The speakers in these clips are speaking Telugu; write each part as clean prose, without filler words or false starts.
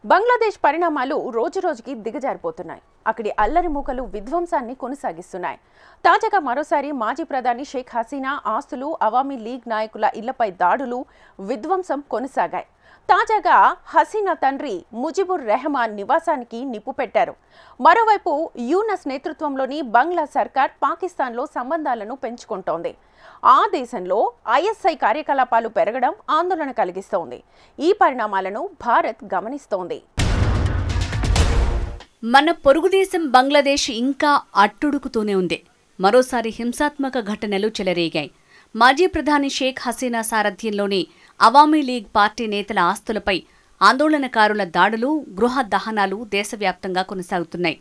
బంగ్లాదేశ్ పరిణామాలు రోజురోజుకి దిగజారిపోతున్నాయి. అక్కడి అల్లరి మూకలు విధ్వంసాన్ని కొనసాగిస్తున్నాయి. తాజాగా మరోసారి మాజీ ప్రధాని షేక్ హసీనా ఆస్తులు, అవామీ లీగ్ నాయకుల ఇళ్లపై దాడులు, విధ్వంసం కొనసాగాయి. తాజాగా హసీనా తండ్రి ముజిబుర్ రెహమాన్ నివాసానికి నిప్పు పెట్టారు. మరోవైపు యూనస్ నేతృత్వంలోని బంగ్లా సర్కార్ పాకిస్తాన్లో సంబంధాలను పెంచుకుంటోంది. ఆ దేశంలో ఐఎస్ఐ కార్యకలాపాలు పెరగడం ఆందోళన కలిగిస్తోంది. ఈ పరిణామాలను భారత్ గమనిస్తోంది. మన పొరుగుదేశం బంగ్లాదేశ్ ఇంకా అట్టుడుకుతూనే ఉంది. మరోసారి హింసాత్మక ఘటనలు చెలరేగాయి. మాజీ ప్రధాని షేక్ హసీనా సారథ్యంలోని అవామీ లీగ్ పార్టీ నేతల ఆస్తులపై ఆందోళనకారుల దాడులు, గృహ దహనాలు దేశవ్యాప్తంగా కొనసాగుతున్నాయి.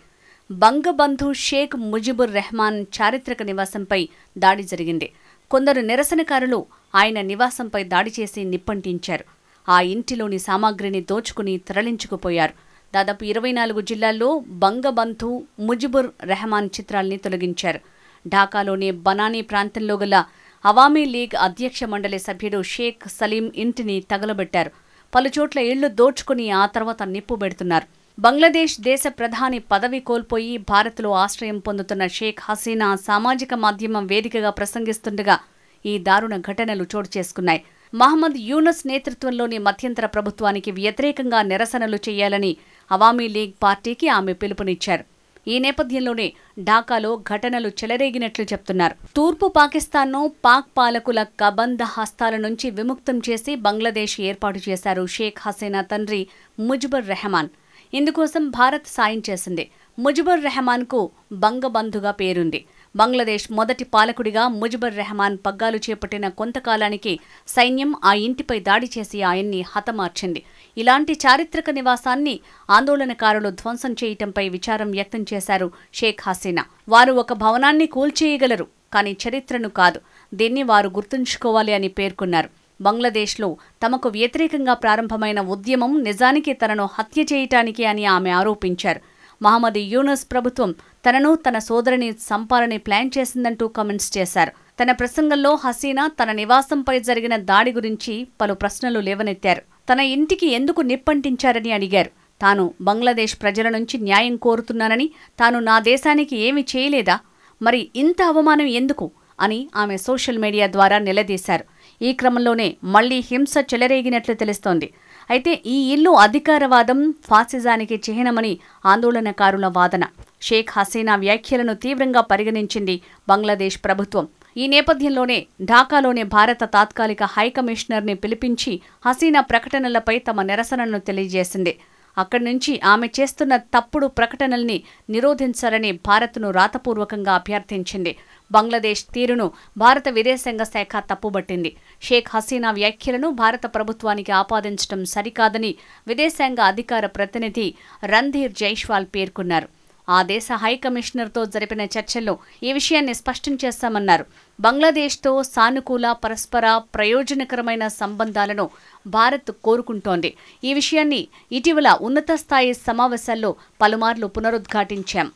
బంగబంధు షేక్ ముజిబుర్ రెహమాన్ చారిత్రక నివాసంపై దాడి జరిగింది. కొందరు నిరసనకారులు ఆయన నివాసంపై దాడి చేసి నిప్పంటించారు. ఆ ఇంటిలోని సామాగ్రిని దోచుకుని తరలించుకుపోయారు. దాదాపు 24 జిల్లాల్లో బంగబంధు ముజిబుర్ రెహమాన్ చిత్రాల్ని తొలగించారు. ఢాకాలోని బనానీ ప్రాంతంలో గల అవామీ లీగ్ అధ్యక్ష మండలి సభ్యుడు షేక్ సలీం ఇంటిని తగలబెట్టారు. పలుచోట్ల ఇళ్లు దోచుకుని ఆ తర్వాత నిప్పు పెడుతున్నారు. బంగ్లాదేశ్ దేశ ప్రధాని పదవి కోల్పోయి భారత్లో ఆశ్రయం పొందుతున్న షేక్ హసీనా సామాజిక మాధ్యమం వేదికగా ప్రసంగిస్తుండగా ఈ దారుణ ఘటనలు చోటు చేసుకున్నాయి. మహమ్మద్ యూనస్ నేతృత్వంలోని మధ్యంతర ప్రభుత్వానికి వ్యతిరేకంగా నిరసనలు చేయాలని అవామీ లీగ్ పార్టీకి ఆమె పిలుపునిచ్చారు. ఈ నేపథ్యంలోనే ఢాకాలో ఘటనలు చెలరేగినట్లు చెప్తున్నారు. తూర్పు పాకిస్తాన్ను పాక్ పాలకుల కబంధ హస్తాల నుంచి విముక్తం చేసి బంగ్లాదేశ్ ఏర్పాటు చేశారు షేక్ హసీనా తండ్రి ముజిబుర్ రెహమాన్. ఇందుకోసం భారత్ సాయం చేసింది. ముజిబుర్ రెహమాన్కు బంగబంధుగా పేరుంది. బంగ్లాదేశ్ మొదటి పాలకుడిగా ముజిబుర్ రెహమాన్ పగ్గాలు చేపట్టిన కొంతకాలానికి సైన్యం ఆ ఇంటిపై దాడి చేసి ఆయన్ని హతమార్చింది. ఇలాంటి చారిత్రక నివాసాన్ని ఆందోళనకారులు ధ్వంసం చేయటంపై విచారం వ్యక్తం చేశారు షేక్ హసీనా. వారు ఒక భవనాన్ని కూల్చేయగలరు, కానీ చరిత్రను కాదు. దీన్ని వారు గుర్తుంచుకోవాలి అని పేర్కొన్నారు. బంగ్లాదేశ్లో తమకు వ్యతిరేకంగా ప్రారంభమైన ఉద్యమం నిజానికి తనను హత్య చేయటానికి అని ఆమె ఆరోపించారు. మహమ్మద్ యూనస్ ప్రభుత్వం తనను, తన సోదరిని సంపాలని ప్లాన్ చేసిందంటూ కామెంట్స్ చేశారు. తన ప్రసంగంలో హసీనా తన నివాసంపై జరిగిన దాడి గురించి పలు ప్రశ్నలు లేవనెత్తారు. తన ఇంటికి ఎందుకు నిప్పంటించారని అడిగారు. తాను బంగ్లాదేశ్ ప్రజల నుంచి న్యాయం కోరుతున్నానని, తాను నా దేశానికి ఏమీ చేయలేదా, మరి ఇంత అవమానం ఎందుకు అని ఆమె సోషల్ మీడియా ద్వారా నిలదీశారు. ఈ క్రమంలోనే మళ్లీ హింస చెలరేగినట్లు తెలుస్తోంది. అయితే ఈ ఇల్లు అధికారవాదం, ఫాసిజానికి చిహ్నమని ఆందోళనకారుల వాదన. షేక్ హసీనా వ్యాఖ్యలను తీవ్రంగా పరిగణించింది బంగ్లాదేశ్ ప్రభుత్వం. ఈ నేపథ్యంలోనే ఢాకాలోని భారత తాత్కాలిక హైకమిషనర్ని పిలిపించి హసీనా ప్రకటనలపై తమ నిరసనను తెలియజేసింది. అక్కడి నుంచి ఆమె చేస్తున్న తప్పుడు ప్రకటనల్ని నిరోధించాలని భారత్ను రాతపూర్వకంగా అభ్యర్థించింది. బంగ్లాదేశ్ తీరును భారత విదేశాంగ శాఖ తప్పుబట్టింది. షేక్ హసీనా వ్యాఖ్యలను భారత ప్రభుత్వానికి ఆపాదించడం సరికాదని విదేశాంగ అధికార ప్రతినిధి రణ్ధీర్ జైస్వాల్ పేర్కొన్నారు. ఆ దేశ హైకమిషనర్తో జరిపిన చర్చల్లో ఈ విషయాన్ని స్పష్టం చేస్తామన్నారు. బంగ్లాదేశ్తో సానుకూల, పరస్పర ప్రయోజనకరమైన సంబంధాలను భారత్ కోరుకుంటోంది. ఈ విషయాన్ని ఇటీవల ఉన్నత స్థాయి సమావేశాల్లో పలుమార్లు పునరుద్ఘాటించాం.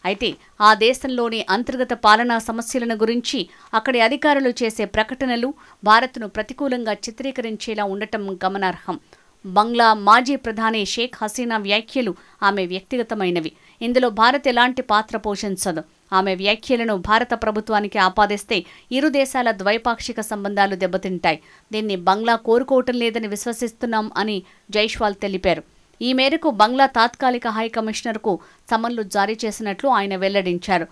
అయితే ఆ దేశంలోని అంతర్గత పాలనా సమస్యలను గురించి అక్కడి అధికారులు చేసే ప్రకటనలు భారత్ను ప్రతికూలంగా చిత్రీకరించేలా ఉండటం గమనార్హం. బంగ్లా మాజీ ప్రధాని షేక్ హసీనా వ్యాఖ్యలు ఆమె వ్యక్తిగతమైనవి. ఇందులో భారత్ ఎలాంటి పాత్ర పోషించదు. ఆమె వ్యాఖ్యలను భారత ప్రభుత్వానికి ఆపాదిస్తే ఇరు దేశాల ద్వైపాక్షిక సంబంధాలు దెబ్బతింటాయి. దీన్ని బంగ్లా కోరుకోవటం లేదని విశ్వసిస్తున్నాం అని జైస్వాల్ తెలిపారు. ఈ మేరకు బంగ్లా తాత్కాలిక హైకమిషనర్కు సమన్లు జారీ చేసినట్లు ఆయన వెల్లడించారు.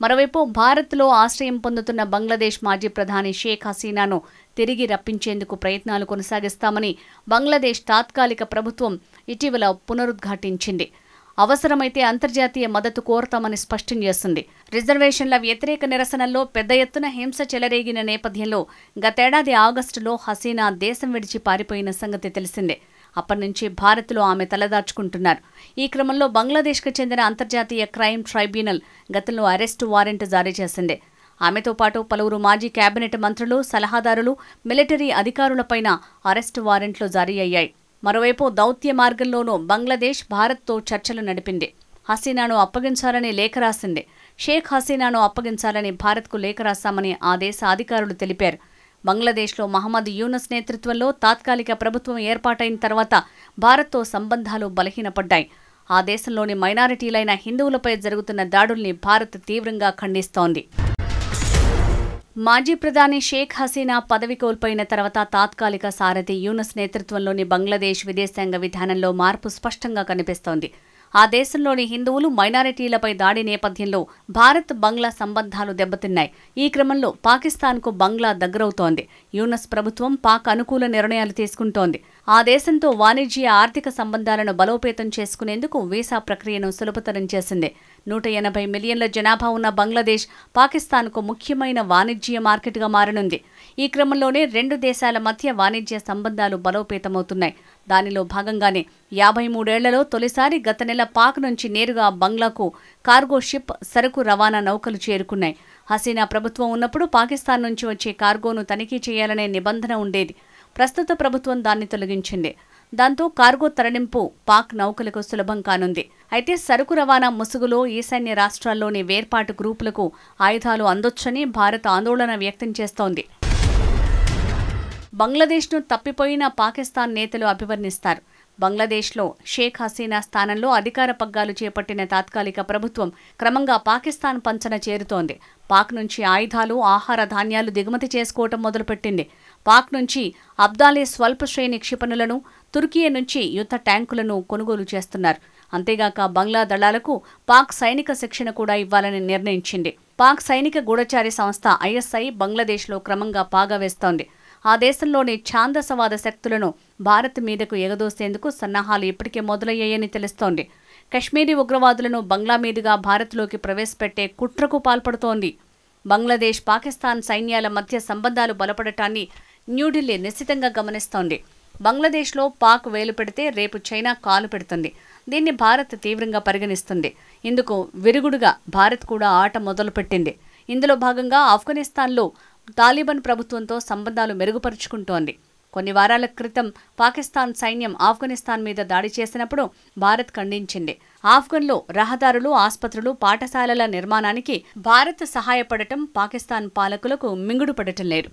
మరోవైపు భారత్లో ఆశ్రయం పొందుతున్న బంగ్లాదేశ్ మాజీ ప్రధాని షేక్ హసీనాను తిరిగి రప్పించేందుకు ప్రయత్నాలు కొనసాగిస్తామని బంగ్లాదేశ్ తాత్కాలిక ప్రభుత్వం ఇటీవల పునరుద్ఘాటించింది. అవసరమైతే అంతర్జాతీయ మద్దతు కోరతామని స్పష్టం చేస్తుంది. రిజర్వేషన్ల వ్యతిరేక నిరసనల్లో పెద్ద ఎత్తున హింస చెలరేగిన నేపథ్యంలో గతేడాది ఆగస్టులో హసీనా దేశం విడిచి పారిపోయిన సంగతి తెలిసిందే. అప్పటి భారత్లో ఆమె తలదాచుకుంటున్నారు. ఈ క్రమంలో బంగ్లాదేశ్కు చెందిన అంతర్జాతీయ క్రైమ్ ట్రైబ్యునల్ గతంలో అరెస్టు వారెంట్ జారీ చేసింది. ఆమెతో పాటు పలువురు మాజీ కేబినెట్ మంత్రులు, సలహాదారులు, మిలిటరీ అధికారులపైన అరెస్టు వారెంట్లు జారీ అయ్యాయి. మరోవైపు దౌత్య మార్గంలోనూ బంగ్లాదేశ్ భారత్తో చర్చలు నడిపింది. హసీనాను అప్పగించాలని లేఖ రాసింది. షేక్ హసీనాను అప్పగించాలని భారత్కు లేఖ రాశామని ఆ దేశ అధికారులు తెలిపారు. బంగ్లాదేశ్లో మహమ్మద్ యూనస్ నేతృత్వంలో తాత్కాలిక ప్రభుత్వం ఏర్పాటైన తర్వాత భారత్తో సంబంధాలు బలహీనపడ్డాయి. ఆ దేశంలోని మైనారిటీలైన హిందువులపై జరుగుతున్న దాడుల్ని భారత్ తీవ్రంగా ఖండిస్తోంది. మాజీ ప్రధాని షేక్ హసీనా పదవి కోల్పోయిన తర్వాత తాత్కాలిక సారథి యూనస్ నేతృత్వంలోని బంగ్లాదేశ్ విదేశాంగ విధానంలో మార్పు స్పష్టంగా కనిపిస్తోంది. ఆ దేశంలోని హిందువులు మైనారిటీలపై దాడి నేపథ్యంలో భారత్ బంగ్లా సంబంధాలు దెబ్బతిన్నాయి. ఈ క్రమంలో పాకిస్తాన్కు బంగ్లా దగ్గరవుతోంది. యూనస్ ప్రభుత్వం పాక్ అనుకూల నిర్ణయాలు తీసుకుంటోంది. ఆ దేశంతో వాణిజ్య ఆర్థిక సంబంధాలను బలోపేతం చేసుకునేందుకు వీసా ప్రక్రియను సులభతరం చేసింది. 180 మిలియన్ల జనాభా ఉన్న బంగ్లాదేశ్ పాకిస్తాన్కు ముఖ్యమైన వాణిజ్య మార్కెట్గా మారనుంది. ఈ క్రమంలోనే రెండు దేశాల మధ్య వాణిజ్య సంబంధాలు బలోపేతమవుతున్నాయి. దానిలో భాగంగానే 53 ఏళ్లలో తొలిసారి గత నెల పాక్ నుంచి నేరుగా బంగ్లాకు కార్గో షిప్ సరుకు రవాణా నౌకలు చేరుకున్నాయి. హసీనా ప్రభుత్వం ఉన్నప్పుడు పాకిస్తాన్ నుంచి వచ్చే కార్గోను తనిఖీ చేయాలనే నిబంధన ఉండేది. ప్రస్తుత ప్రభుత్వం దాన్ని తొలగించింది. దాంతో కార్గో తరలింపు పాక్ నౌకలకు సులభం కానుంది. అయితే సరుకు రవాణా ముసుగులో ఈశాన్య రాష్ట్రాల్లోని వేర్పాటు గ్రూపులకు ఆయుధాలు అందొచ్చని భారత్ ఆందోళన వ్యక్తం చేస్తోంది. బంగ్లాదేశ్ను తప్పిపోయిన పాకిస్తాన్ నేతలు అభివర్ణిస్తారు. బంగ్లాదేశ్లో షేక్ హసీనా స్థానంలో అధికార పగ్గాలు చేపట్టిన తాత్కాలిక ప్రభుత్వం క్రమంగా పాకిస్తాన్ పంచన చేరుతోంది. పాక్ నుంచి ఆయుధాలు, ఆహార ధాన్యాలు దిగుమతి చేసుకోవటం మొదలుపెట్టింది. పాక్ నుంచి అబ్దాలీ స్వల్ప శ్రేణి క్షిపణులను, తుర్కీ నుంచి యుద్ధ ట్యాంకులను కొనుగోలు చేస్తున్నారు. అంతేగాక బంగ్లా దళాలకు పాక్ సైనిక శిక్షణ కూడా ఇవ్వాలని నిర్ణయించింది. పాక్ సైనిక గూఢచారి సంస్థ ఐఎస్ఐ బంగ్లాదేశ్లో క్రమంగా పాగా వేస్తోంది. ఆ దేశంలోని ఛాందసవాద శక్తులను భారత్ మీదకు ఎగదోసేందుకు సన్నాహాలు ఇప్పటికే మొదలయ్యాయని తెలుస్తోంది. కశ్మీరీ ఉగ్రవాదులను బంగ్లా మీదుగా భారత్లోకి ప్రవేశపెట్టే కుట్రకు పాల్పడుతోంది. బంగ్లాదేశ్, పాకిస్తాన్ సైన్యాల మధ్య సంబంధాలు బలపడటాన్ని న్యూఢిల్లీ నిశితంగా గమనిస్తోంది. బంగ్లాదేశ్లో పాక్ వేలు పెడితే రేపు చైనా కాలు పెడుతుంది. దీన్ని భారత్ తీవ్రంగా పరిగణిస్తుంది. ఇందుకు విరుగుడుగా భారత్ కూడా ఆట మొదలుపెట్టింది. ఇందులో భాగంగా ఆఫ్ఘనిస్తాన్లో తాలిబాన్ ప్రభుత్వంతో సంబంధాలు మెరుగుపరుచుకుంటోంది. కొన్ని వారాల క్రితం పాకిస్తాన్ సైన్యం ఆఫ్ఘనిస్తాన్ మీద దాడి చేసినప్పుడు భారత్ ఖండించింది. ఆఫ్ఘన్లో రహదారులు, ఆస్పత్రులు, పాఠశాలల నిర్మాణానికి భారత్ సహాయపడటం పాకిస్తాన్ పాలకులకు మింగుడు పడటం లేదు.